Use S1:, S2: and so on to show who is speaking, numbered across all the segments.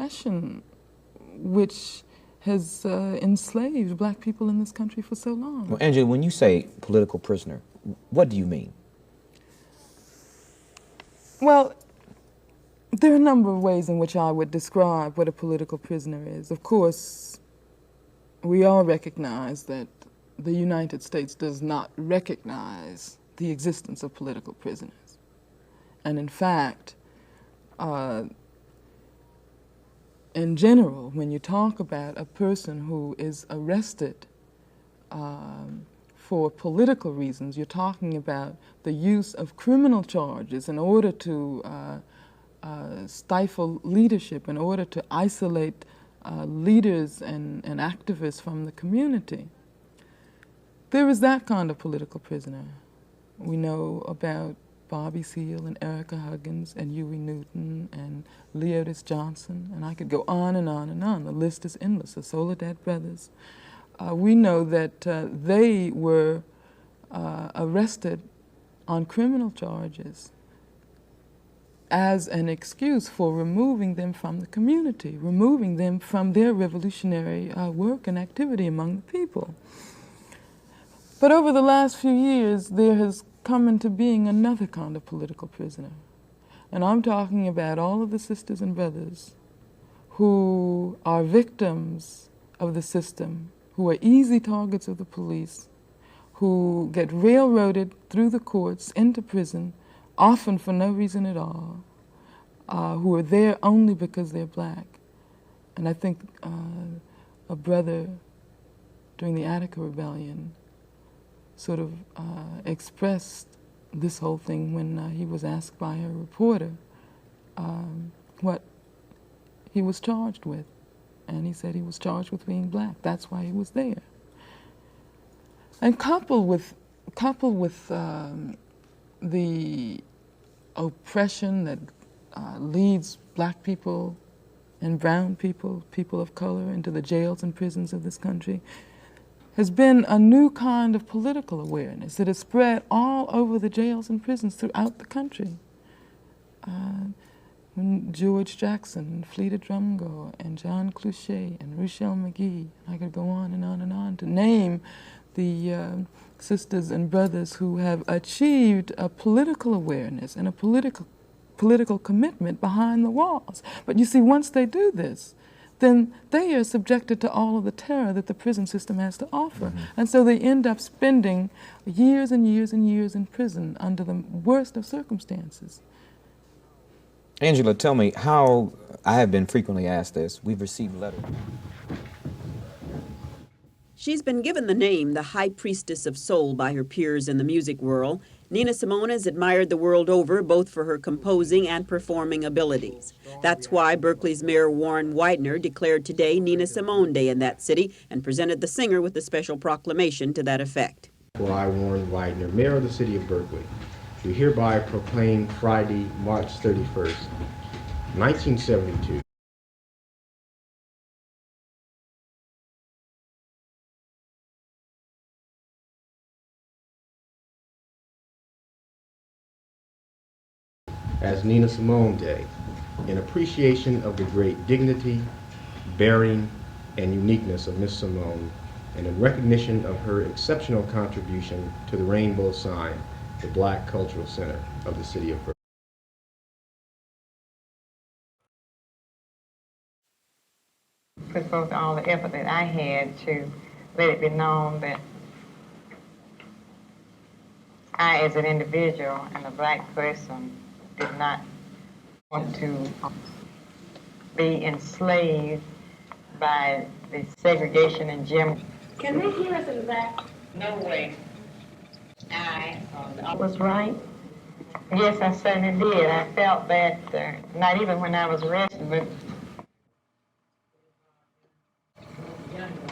S1: oppression which has enslaved black people in this country for so long.
S2: Well, Angela, when you say political prisoner, what do you mean?
S1: Well, there are a number of ways in which I would describe what a political prisoner is. Of course, we all recognize that the United States does not recognize the existence of political prisoners. And in fact, in general, when you talk about a person who is arrested for political reasons, you're talking about the use of criminal charges in order to stifle leadership, in order to isolate leaders and activists from the community. There is that kind of political prisoner. We know about Bobby Seale and Erica Huggins and Huey Newton and Leotis Johnson, and I could go on and on and on. The list is endless. The Soledad Brothers. We know that they were arrested on criminal charges as an excuse for removing them from the community, removing them from their revolutionary work and activity among the people. But over the last few years, there has come into being another kind of political prisoner. And I'm talking about all of the sisters and brothers who are victims of the system, who are easy targets of the police, who get railroaded through the courts into prison, often for no reason at all, who are there only because they're black. And I think a brother during the Attica Rebellion sort of expressed this whole thing when he was asked by a reporter what he was charged with. And he said he was charged with being black. That's why he was there. And coupled with the oppression that leads black people and brown people, people of color, into the jails and prisons of this country, has been a new kind of political awareness that has spread all over the jails and prisons throughout the country. When George Jackson, and Fleeta Drumgo, and John Cluchet, and Ruchell McGee, I could go on and on and on to name the sisters and brothers who have achieved a political awareness and a political commitment behind the walls. But you see, once they do this, then they are subjected to all of the terror that the prison system has to offer. Mm-hmm. And so they end up spending years and years and years in prison under the worst of circumstances.
S2: Angela, tell me how, I have been frequently asked this, we've received letters.
S3: She's been given the name the High Priestess of Soul by her peers in the music world. Nina Simone is admired the world over, both for her composing and performing abilities. That's why Berkeley's Mayor Warren Widener declared today Nina Simone Day in that city and presented the singer with a special proclamation to that effect.
S4: Well, I, Warren Widener, Mayor of the City of Berkeley, do hereby proclaim Friday, March 31st, 1972, as Nina Simone Day, in appreciation of the great dignity, bearing, and uniqueness of Miss Simone, and in recognition of her exceptional contribution to the Rainbow Sign, the Black Cultural Center of the City of Berkeley.
S5: Put forth all the effort that I had to let it be known that I, as an individual and a black person, did not want to be enslaved by the segregation and gym.
S6: Can they hear us in the back?
S5: No way. I was right. Yes, I certainly did. I felt that, not even when I was arrested, but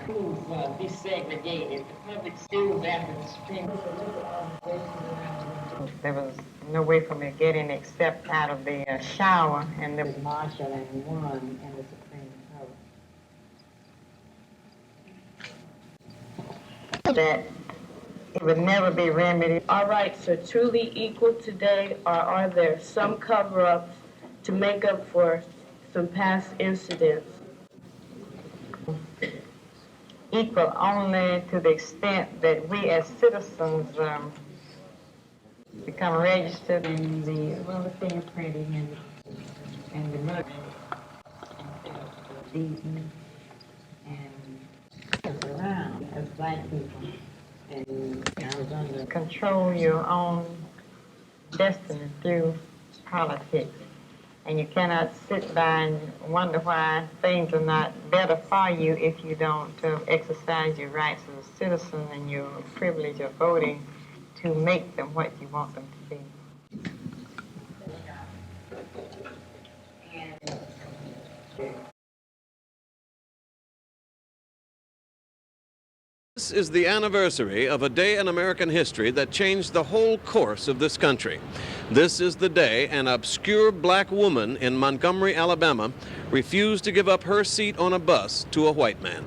S6: Schools desegregated. The public schools after the Supreme
S5: there was no way for me to get in except out of the shower and the
S6: Marshall and one and the Supreme Court.
S5: That it would never be remedied.
S6: All rights are truly equal today, or are there some cover-ups to make up for
S5: some past incidents equal only to the extent that we as citizens become registered in the welfare printing and the murder beaten and around as black people. And I was under control your own destiny through politics. And you cannot sit by and wonder why things are not better for you if you don't exercise your rights as a citizen and your privilege of voting to make them what you want them to be.
S7: This is the anniversary of a day in American history that changed the whole course of this country. This is the day an obscure black woman in Montgomery, Alabama, refused to give up her seat on a bus to a white man.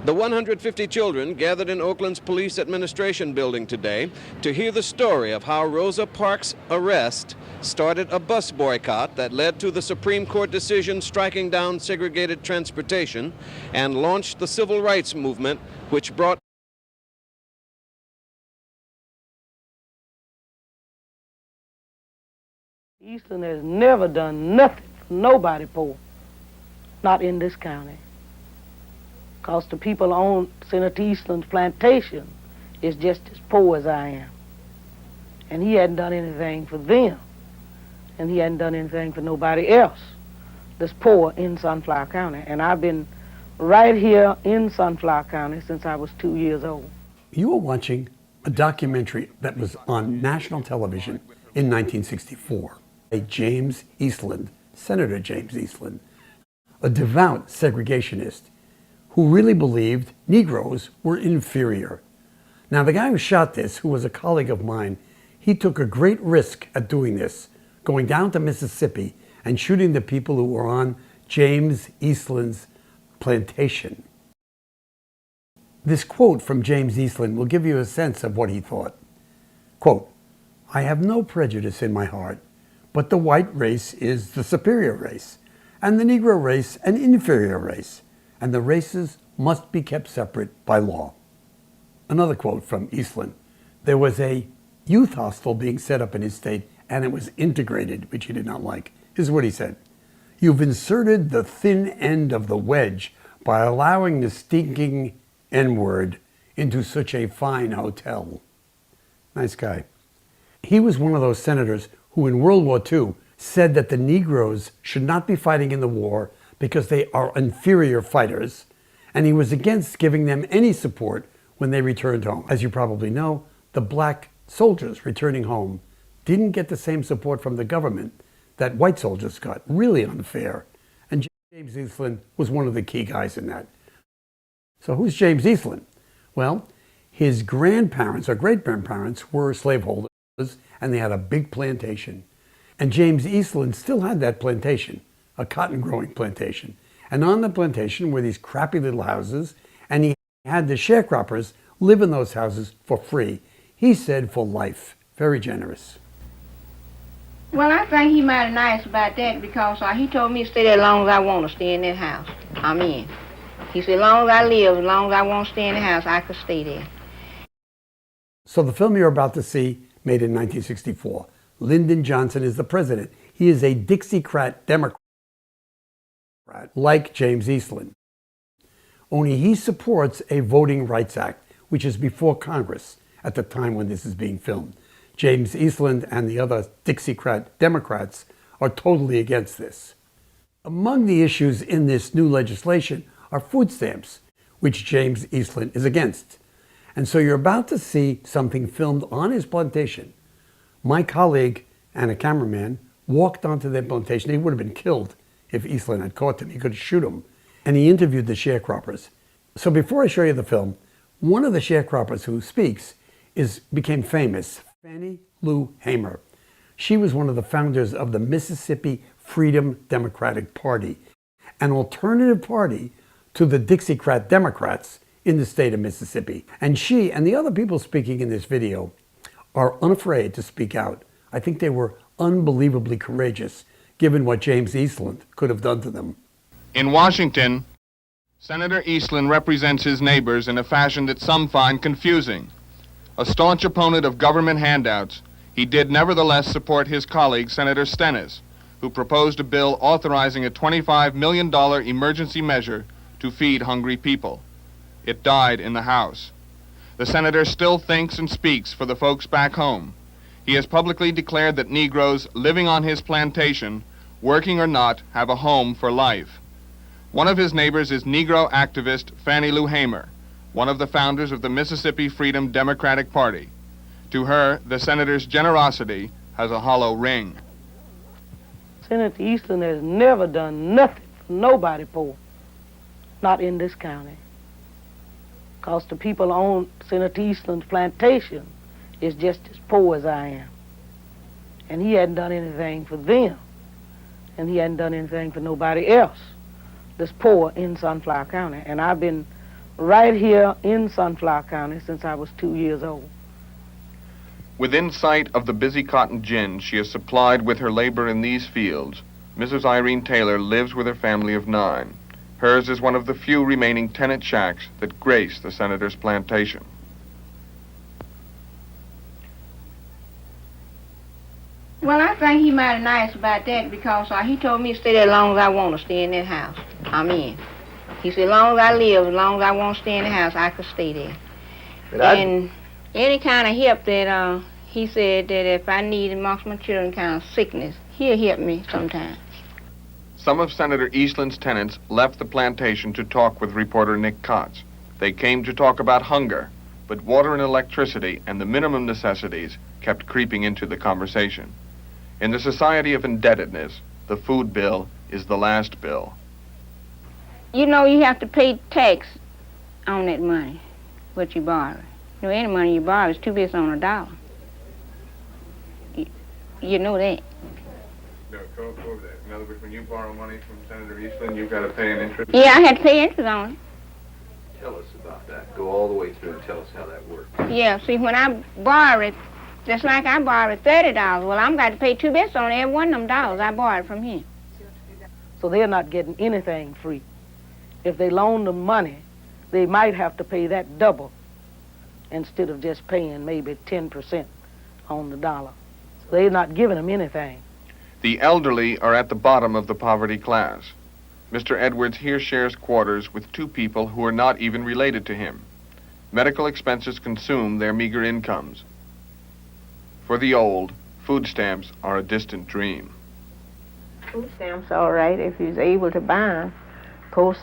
S7: The 150 children gathered in Oakland's police administration building today to hear the story of how Rosa Parks' arrest started a bus boycott that led to the Supreme Court decision striking down segregated transportation and launched the civil rights movement, which brought
S8: Eastern has never done nothing for nobody poor, not in this county. Because the people on Senator Eastland's plantation is just as poor as I am. And he hadn't done anything for them. And he hadn't done anything for nobody else that's poor in Sunflower County. And I've been right here in Sunflower County since I was 2 years old.
S9: You were watching a documentary that was on national television in 1964. James Eastland, Senator James Eastland, a devout segregationist who really believed Negroes were inferior. Now, the guy who shot this, who was a colleague of mine, he took a great risk at doing this, going down to Mississippi and shooting the people who were on James Eastland's plantation. This quote from James Eastland will give you a sense of what he thought. Quote, "I have no prejudice in my heart, but the white race is the superior race, and the Negro race an inferior race, and the races must be kept separate by law." Another quote from Eastland, "There was a youth hostel being set up in his state, and it was integrated, which he did not like." This is what he said: "You've inserted the thin end of the wedge by allowing the stinking N-word into such a fine hotel." Nice guy. He was one of those senators who in World War II said that the Negroes should not be fighting in the war because they are inferior fighters, and he was against giving them any support when they returned home. As you probably know, the black soldiers returning home didn't get the same support from the government that white soldiers got. Really unfair. And James Eastland was one of the key guys in that. So who's James Eastland? Well, his grandparents or great-grandparents were slaveholders, and they had a big plantation. And James Eastland still had that plantation, a cotton-growing plantation. And on the plantation were these crappy little houses, and he had the sharecroppers live in those houses for free. He said for life. Very generous.
S10: Well, I think he mighty nice about that because he told me to stay there as long as I want to stay in that house. I'm in. He said, as long as I live, as long as I want to stay in the house, I could stay there.
S9: So the film you're about to see, made in 1964, Lyndon Johnson is the president. He is a Dixiecrat Democrat, like James Eastland. Only he supports a Voting Rights Act, which is before Congress at the time when this is being filmed. James Eastland and the other Dixiecrat Democrats are totally against this. Among the issues in this new legislation are food stamps, which James Eastland is against. And so you're about to see something filmed on his plantation. My colleague and a cameraman walked onto their plantation. He would have been killed if Eastland had caught them. He could shoot him. And he interviewed the sharecroppers. So before I show you the film, one of the sharecroppers who speaks became famous, Fannie Lou Hamer. She was one of the founders of the Mississippi Freedom Democratic Party, an alternative party to the Dixiecrat Democrats in the state of Mississippi. And she and the other people speaking in this video are unafraid to speak out. I think they were unbelievably courageous, given what James Eastland could have done to them.
S11: In Washington, Senator Eastland represents his neighbors in a fashion that some find confusing. A staunch opponent of government handouts, he did nevertheless support his colleague, Senator Stennis, who proposed a bill authorizing a $25 million emergency measure to feed hungry people. It died in the House. The senator still thinks and speaks for the folks back home. He has publicly declared that Negroes living on his plantation, working or not, have a home for life. One of his neighbors is Negro activist Fannie Lou Hamer, one of the founders of the Mississippi Freedom Democratic Party. To her, the senator's generosity has a hollow ring.
S8: Senator Eastland has never done nothing for nobody poor, not in this county. Because the people on Senator Eastland's plantation is just as poor as I am. And he hadn't done anything for them. And he hadn't done anything for nobody else that's poor in Sunflower County. And I've been right here in Sunflower County since I was 2 years old.
S11: Within sight of the busy cotton gin she is supplied with her labor in these fields, Mrs. Irene Taylor lives with her family of 9. Hers is one of the few remaining tenant shacks that grace the senator's plantation.
S10: Well, I think he mighty nice about that because he told me to stay there as long as I want to stay in that house. I'm in. He said, as long as I live, as long as I want to stay in the house, I could stay there. And any kind of help that he said that if I need amongst my children kind of sickness, he'll help me sometimes.
S11: Some of Senator Eastland's tenants left the plantation to talk with reporter Nick Kotz. They came to talk about hunger, but water and electricity and the minimum necessities kept creeping into the conversation. In the society of indebtedness, the food bill is the last bill.
S10: You know, you have to pay tax on that money, what you borrow. You know, any money you borrow is 2 bits on a dollar. You know that.
S11: No, go over that. In other words, when you borrow money from Senator Eastland, you've got to pay an interest?
S10: Yeah, I had to pay interest on it.
S12: Tell us about that. Go all the way through and tell us how that works.
S10: Yeah, see, when I borrow it, just like I borrowed $30, well, I'm got to pay 2 bits on every one of them dollars I borrowed from him.
S8: So they're not getting anything free. If they loan them money, they might have to pay that double instead of just paying maybe 10% on the dollar. So they're not giving them anything.
S11: The elderly are at the bottom of the poverty class. Mr. Edwards here shares quarters with 2 people who are not even related to him. Medical expenses consume their meager incomes. For the old, food stamps are a distant dream.
S5: Food stamps, all right, if he's able to buy them. Of course,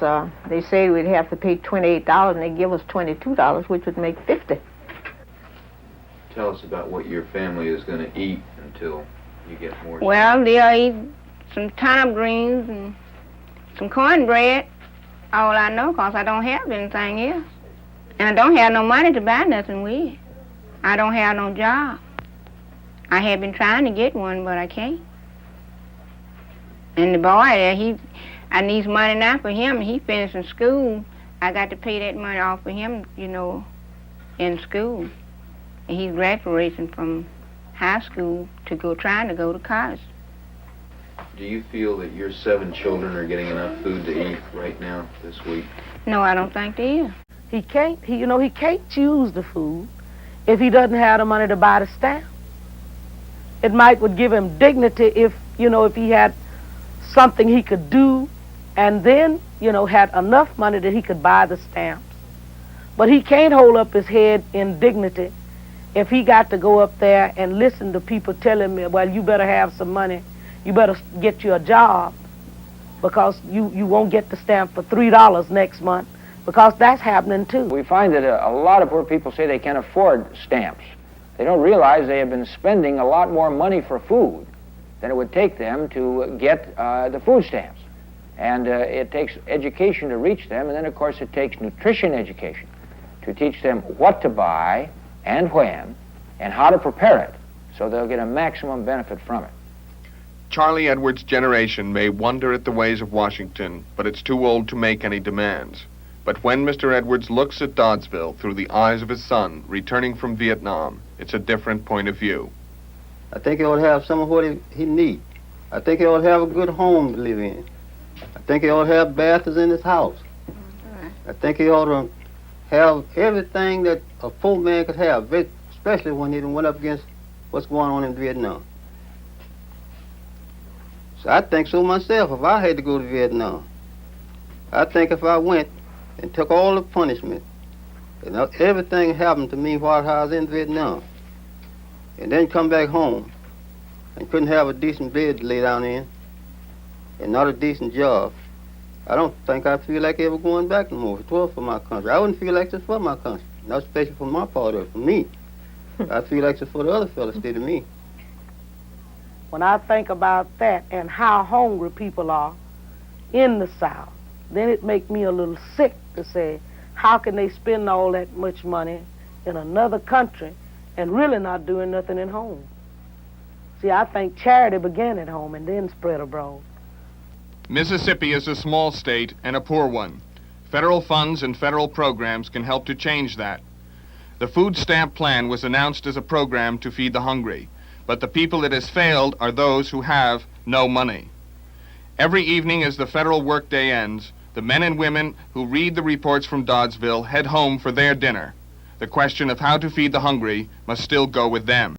S5: they say we'd have to pay $28, and they give us $22, which would make $50.
S12: Tell us about what your family is going to eat until you get more.
S10: Well, they'll eat some turnip greens and some cornbread. All I know, because I don't have anything else. And I don't have no money to buy nothing with. I don't have no job. I have been trying to get one, but I can't. And the boy there, I need money now for him. He finishing school. I got to pay that money off for him, you know, in school. And he's graduating from high school trying to go to college.
S12: Do you feel that your 7 children are getting enough food to eat right now this week?
S10: No, I don't think they is.
S8: He can't choose the food if he doesn't have the money to buy the stamp. It would give him dignity if he had something he could do and then, had enough money that he could buy the stamps. But he can't hold up his head in dignity if he got to go up there and listen to people telling me, well, you better have some money, you better get you a job because you won't get the stamp for $3 next month, because that's happening too.
S13: We find that a lot of poor people say they can't afford stamps. They don't realize they have been spending a lot more money for food than it would take them to get the food stamps. And it takes education to reach them, and then of course it takes nutrition education to teach them what to buy and when and how to prepare it so they'll get a maximum benefit from it.
S11: Charlie Edwards' generation may wonder at the ways of Washington, but it's too old to make any demands. But when Mr. Edwards looks at Doddsville through the eyes of his son returning from Vietnam, it's a different point of view.
S14: I think he ought to have some of what he needs. I think he ought to have a good home to live in. I think he ought to have bathrooms in his house. I think he ought to have everything that a full man could have, especially when he went up against what's going on in Vietnam. So I think so myself if I had to go to Vietnam. I think if I went and took all the punishment and everything happened to me while I was in Vietnam, and then come back home and couldn't have a decent bed to lay down in and not a decent job, I don't think I'd feel like ever going back no more. If it was for my country, I wouldn't feel like it's for my country. Not especially for my part of it, for me. I feel like it's for the other fellas did to me.
S8: When I think about that and how hungry people are in the South, then it makes me a little sick to say, how can they spend all that much money in another country and really not doing nothing at home? See, I think charity began at home and then spread abroad.
S11: Mississippi is a small state and a poor one. Federal funds and federal programs can help to change that. The food stamp plan was announced as a program to feed the hungry, but the people it has failed are those who have no money. Every evening as the federal workday ends, the men and women who read the reports from Doddsville head home for their dinner. The question of how to feed the hungry must still go with them.